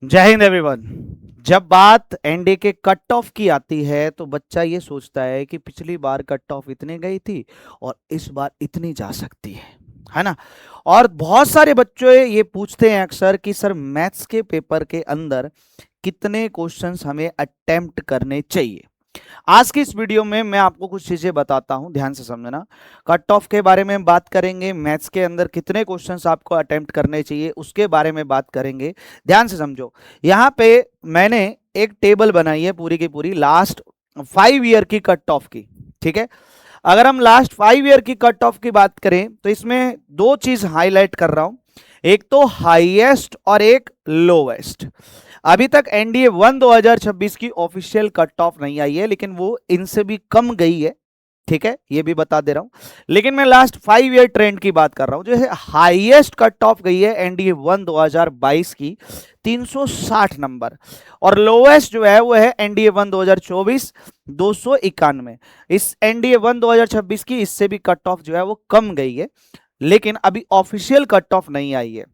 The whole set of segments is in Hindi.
जय हिंद एवरीवन। जब बात एनडीए के कट ऑफ की आती है तो बच्चा ये सोचता है कि पिछली बार कट ऑफ इतनी गई थी और इस बार इतनी जा सकती है ना। और बहुत सारे बच्चे ये पूछते हैं अक्सर कि सर मैथ्स के पेपर के अंदर कितने क्वेश्चंस हमें अटेम्प्ट करने चाहिए। आज की इस वीडियो में मैं आपको कुछ चीजें बताता हूं, ध्यान से समझना। कट ऑफ के बारे में बात करेंगे, मैथ्स के अंदर कितने क्वेश्चंस आपको अटेम्प्ट करने चाहिए उसके बारे में बात करेंगे। ध्यान से समझो, यहाँ पे मैंने एक टेबल बनाई है पूरी की पूरी लास्ट 5 ईयर की कट ऑफ की। ठीक है, अगर हम लास्ट 5 ईयर की कट ऑफ की बात करें तो इसमें दो चीज हाईलाइट कर रहा हूं, एक तो हाईएस्ट और एक लोवेस्ट। अभी तक एनडीए 1 2026 की ऑफिशियल कट ऑफ नहीं आई है, लेकिन वो इनसे भी कम गई है। ठीक है, ये भी बता दे रहा हूं, लेकिन मैं लास्ट 5 ईयर ट्रेंड की बात कर रहा हूं। जो है हाईएस्ट कट ऑफ गई है एनडीए 1 2022 की 360 नंबर, और लोवेस्ट जो है वो है एनडीए 1 2024 291। इस एनडीए 1 2026 की इससे भी कट ऑफ जो है वो कम गई है, लेकिन अभी ऑफिशियल कट ऑफ नहीं आई है।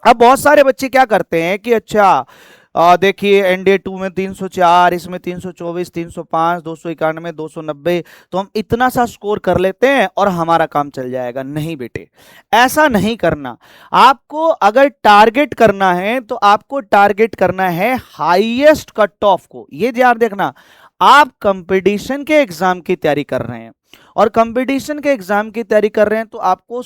अब बहुत सारे बच्चे क्या करते हैं कि अच्छा देखिए एनडीए 2 में 304, इसमें 324, 305, 291, 290, तो हम इतना सा स्कोर कर लेते हैं और हमारा काम चल जाएगा। नहीं बेटे, ऐसा नहीं करना। आपको अगर टारगेट करना है तो आपको टारगेट करना है हाईएस्ट कट ऑफ को। ये ध्यान देखना, आप कंपटीशन के एग्जाम की तैयारी कर रहे हैं और कंपटीशन के एग्जाम की तैयारी कर रहे हैं तो आपको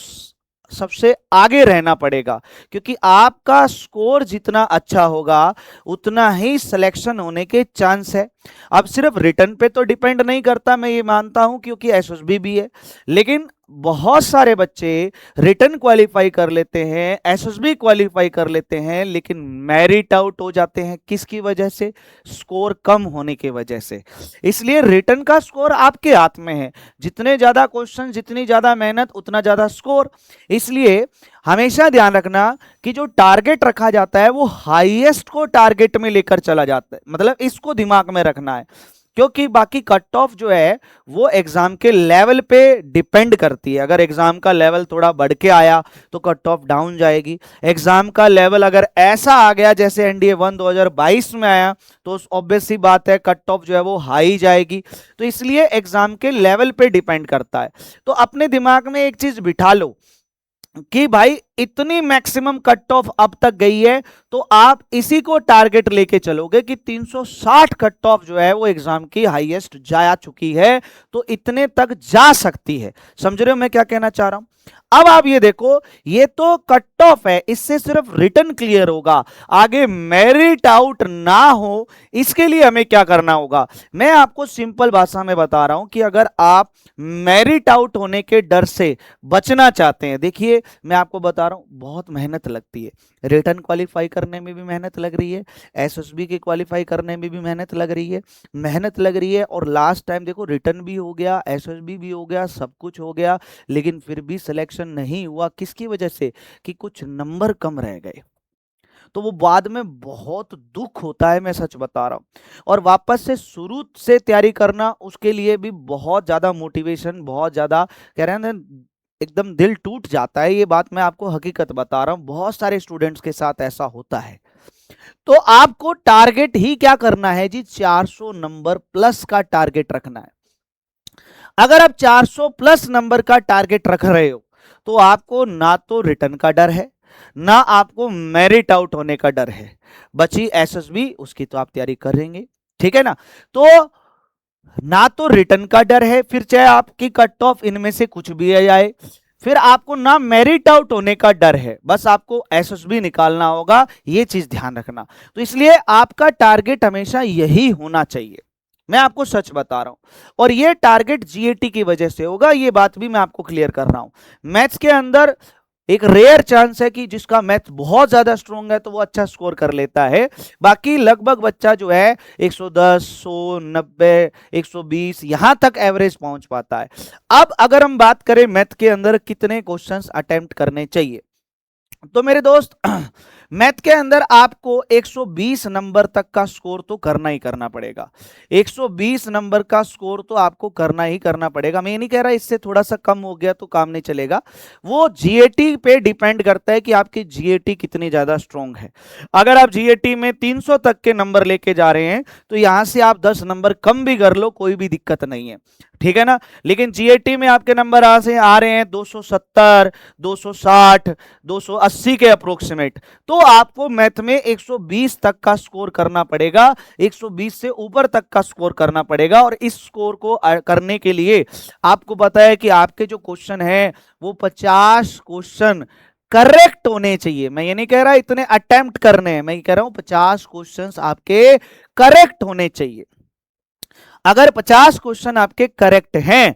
सबसे आगे रहना पड़ेगा, क्योंकि आपका स्कोर जितना अच्छा होगा उतना ही सिलेक्शन होने के चांस है। अब सिर्फ रिटर्न पे तो डिपेंड नहीं करता, मैं ये मानता हूं, क्योंकि एसएसबी भी है, लेकिन बहुत सारे बच्चे रिटर्न क्वालिफाई कर लेते हैं, एसएसबी क्वालिफाई कर लेते हैं, लेकिन मेरिट आउट हो जाते हैं। किसकी वजह से? स्कोर कम होने की वजह से। इसलिए रिटर्न का स्कोर आपके हाथ में है, जितने ज्यादा क्वेश्चन, जितनी ज्यादा मेहनत, उतना ज्यादा स्कोर। इसलिए हमेशा ध्यान रखना कि जो टारगेट रखा जाता है वो हाईएस्ट को टारगेट में लेकर चला जाता है, मतलब इसको दिमाग में रखना है, क्योंकि बाकी कट ऑफ जो है वो एग्जाम के लेवल पे डिपेंड करती है। अगर एग्जाम का लेवल थोड़ा बढ़ के आया तो कट ऑफ डाउन जाएगी। एग्जाम का लेवल अगर ऐसा आ गया जैसे एनडीए 1 2022 में आया तो ऑब्वियस सी बात है कट ऑफ जो है वो हाई जाएगी। तो इसलिए एग्जाम के लेवल पे डिपेंड करता है। तो अपने दिमाग में एक चीज बिठा लो कि भाई इतनी मैक्सिमम कट ऑफ अब तक गई है, तो आप इसी को टारगेट लेके चलोगे कि 360 कट ऑफ जो है वो एग्जाम की हाईएस्ट जा चुकी है, तो इतने तक जा सकती है। समझ रहे हो मैं क्या कहना चाह रहा हूं? अब आप ये देखो, ये तो कट ऑफ है, इससे सिर्फ रिटर्न क्लियर होगा, आगे मेरिट आउट ना हो इसके लिए हमें क्या करना होगा। मैं आपको सिंपल भाषा में बता रहा हूं कि अगर आप मेरिट आउट होने के डर से बचना चाहते हैं, देखिए मैं आपको बता रहा हूं बहुत मेहनत लगती है, रिटर्न क्वालिफाई करने में भी मेहनत लग रही है, एसएसबी के क्वालिफाई करने में भी मेहनत लग रही है, मेहनत लग रही है। और लास्ट टाइम देखो रिटर्न भी हो गया, एसएसबी भी हो गया, सब कुछ हो गया, लेकिन फिर भी सिलेक्शन नहीं हुआ। किसकी वजह से? कि कुछ नंबर कम रह गए। तो वो बाद में बहुत दुख होता है, मैं सच बता रहा हूं। और वापस से शुरू से तैयारी करना, उसके लिए भी बहुत ज्यादा मोटिवेशन, बहुत ज्यादा कह रहे हैं ना, एकदम दिल टूट जाता है। ये बात मैं आपको हकीकत बता रहा हूं, बहुत सारे स्टूडेंट्स के साथ ऐसा होता है। तो आपको टारगेट ही क्या करना है जी? 400 नंबर प्लस का टारगेट रखना है। अगर आप 400 प्लस नंबर का टारगेट रख रहे हो तो आपको ना तो रिटर्न का डर है, ना आपको मेरिट आउट होने का डर है। बची एसएसबी, उसकी तो आप तैयारी करेंगे, ठीक है ना। तो ना तो रिटर्न का डर है, फिर चाहे आपकी कट ऑफ इनमें से कुछ भी आ जाए, फिर आपको ना मेरिट आउट होने का डर है, बस आपको एसएसबी निकालना होगा। ये चीज ध्यान रखना। तो इसलिए आपका टारगेट हमेशा यही होना चाहिए, मैं आपको सच बता रहा हूं। और ये टारगेट जीएटी की वजह से होगा, ये बात भी मैं आपको क्लियर कर रहा हूं। मैथ्स के अंदर एक रेयर चांस है कि जिसका मैथ बहुत ज्यादा स्ट्रॉन्ग है तो वो अच्छा स्कोर कर लेता है, बाकी लगभग बच्चा जो है 110, 100, 90, 120 यहां तक एवरेज पहुंच पाता है। अब अगर हम बात करें मैथ के अंदर कितने क्वेश्चंस अटेम्प्ट करने चाहिए, तो मेरे दोस्त मैथ के अंदर आपको 120 नंबर तक का स्कोर तो करना ही करना पड़ेगा। 120 नंबर का स्कोर तो आपको करना ही करना पड़ेगा। मैं ये नहीं कह रहा इससे थोड़ा सा कम हो गया तो काम नहीं चलेगा, वो जीएटी पे डिपेंड करता है कि आपकी जीएटी कितनी ज्यादा स्ट्रांग है। अगर आप जीएटी में 300 तक के नंबर लेके जा रहे हैं तो यहां से आप 10 नंबर कम भी कर लो, कोई भी दिक्कत नहीं है, ठीक है ना। लेकिन जीएटी में आपके नंबर आ रहे हैं 270, 260, 280 के अप्रोक्सीमेट, तो आपको मैथ में 120 तक का स्कोर करना पड़ेगा, 120 से ऊपर तक का स्कोर करना पड़ेगा। और इस स्कोर को करने के लिए आपको पता है कि आपके जो क्वेश्चन है वो 50 क्वेश्चन करेक्ट होने चाहिए। मैं ये नहीं कह रहा इतने अटेम्प्ट करने हैं, मैं ये कह रहा हूं 50 क्वेश्चंस आपके करेक्ट होने चाहिए। अगर 50 क्वेश्चन आपके करेक्ट हैं,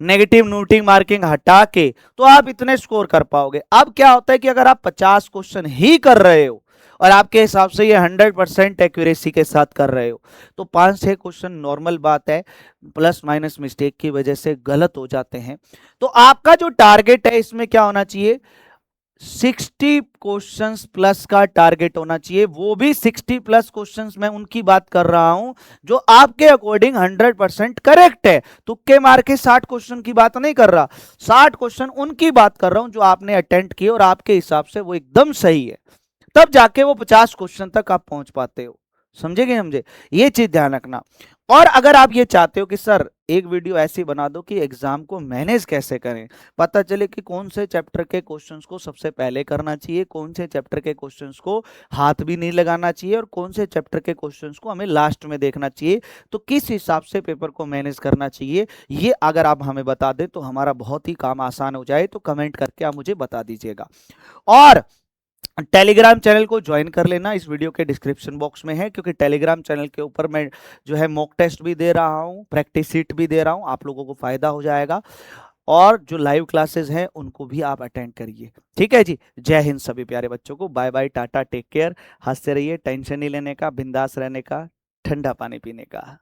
नेगेटिव नोटिंग मार्किंग हटा के, तो आप इतने स्कोर कर पाओगे। अब क्या होता है कि अगर आप 50 क्वेश्चन ही कर रहे हो और आपके हिसाब से ये 100% एक्यूरेसी के साथ कर रहे हो, तो 5-6 क्वेश्चन नॉर्मल बात है, प्लस माइनस मिस्टेक की वजह से गलत हो जाते हैं। तो आपका जो टारगेट है इसमें क्या होना चाहिए, 60 क्वेश्चंस प्लस का टारगेट होना चाहिए। वो भी 60 प्लस क्वेश्चंस मैं उनकी बात कर रहा हूं जो आपके अकॉर्डिंग 100% करेक्ट है। तुक्के मार के 60 क्वेश्चन की बात नहीं कर रहा, 60 क्वेश्चन उनकी बात कर रहा हूं जो आपने अटेंड किए और आपके हिसाब से वो एकदम सही है, तब जाके वो 50 क्वेश्चन तक आप पहुंच पाते हो। समझे कि समझे, ये चीज ध्यान रखना। और अगर आप ये चाहते हो कि सर एक वीडियो ऐसी बना दो कि एग्जाम को मैनेज कैसे करें, पता चले कि कौन से चैप्टर के क्वेश्चंस को सबसे पहले करना चाहिए, कौन से चैप्टर के क्वेश्चंस को हाथ भी नहीं लगाना चाहिए और कौन से चैप्टर के क्वेश्चंस को हमें लास्ट में देखना चाहिए, तो किस हिसाब से पेपर को मैनेज करना चाहिए, ये अगर आप हमें बता दें तो हमारा बहुत ही काम आसान हो जाए। तो कमेंट करके आप मुझे बता दीजिएगा। और टेलीग्राम चैनल को ज्वाइन कर लेना, इस वीडियो के डिस्क्रिप्शन बॉक्स में है, क्योंकि टेलीग्राम चैनल के ऊपर मैं जो है मॉक टेस्ट भी दे रहा हूँ, प्रैक्टिस सीट भी दे रहा हूँ, आप लोगों को फायदा हो जाएगा। और जो लाइव क्लासेस हैं उनको भी आप अटेंड करिए, ठीक है जी। जय हिंद सभी प्यारे बच्चों को, bye bye, tata, take care, हंसते रहिए, टेंशन नहीं लेने का, बिंदास रहने का, ठंडा पानी पीने का।